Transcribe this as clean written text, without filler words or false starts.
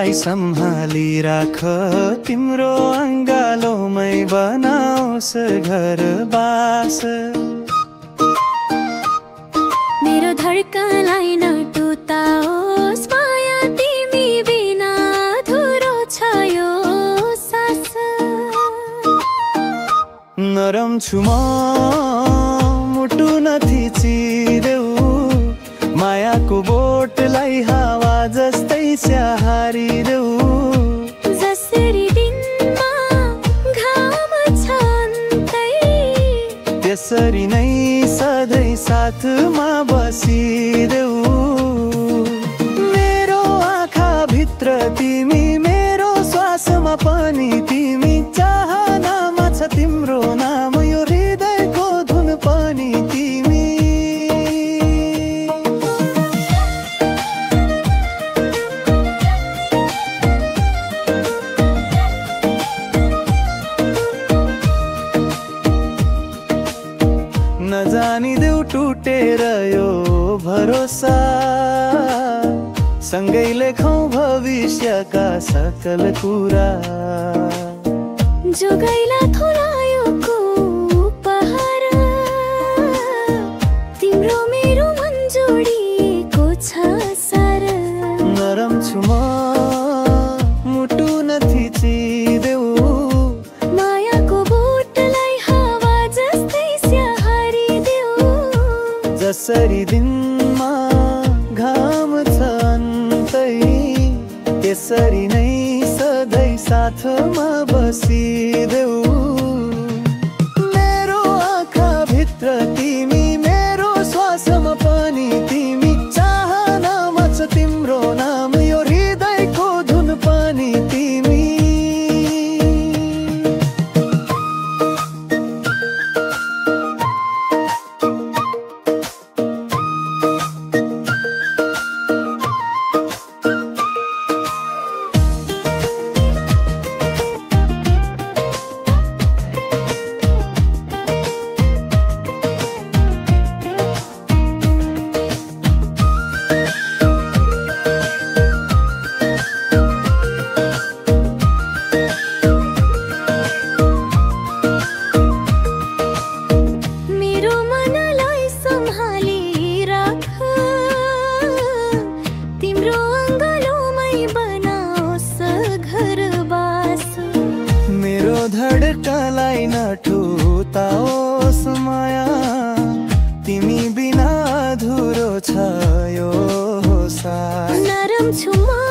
मलाई सम्हाली राख, तिम्रो अङ्गालोमै बनाओस् घर बास। मेरो धड्कनलाई नटुटाओस् माया, तिमी बिना अधुरो छ यो सास। नरम छु म मुटु नथिचिदेऊ, मायाको बोटलाई हावा जस्तै स्याहारिदेऊ। जसरी दिनमा घाम छ अन्तै, त्यसरी नै सधैँ साथमा बसिदेऊ। मेरो आँखा भित्र तिमी, मेरो श्वासमा पनि तिमी, चाहनामा छ तिम्रो नाम, यो हृदयको धुन पनि तिमी। नजानिदेऊ टुटेर यो भरोसा, सँगै लेखौँ भविष्यका सकल कुरा। जोगैला थोलायोको उपहार, तिम्रो मेरो मन जोडिएको छ सार। नरम छु म मुटु नथिचिदेऊ, मायाको बोटलाई हावा जस्तै स्याहारिदेऊ। जसरी दिनमा घाम छ अन्तै, त्यसरी नै सधैँ साथमा बसिदेऊ। मेरो आँखा भित्र तिमी, मेरो श्वासमा पनि तिमी, चाहनामा छ तिम्रो नाम, यो हृदयको धुन पनि तिमी। धड्कनलाई नटुटाओस् माया, तिमी बिना अधुरो छ यो सास। नरम छु म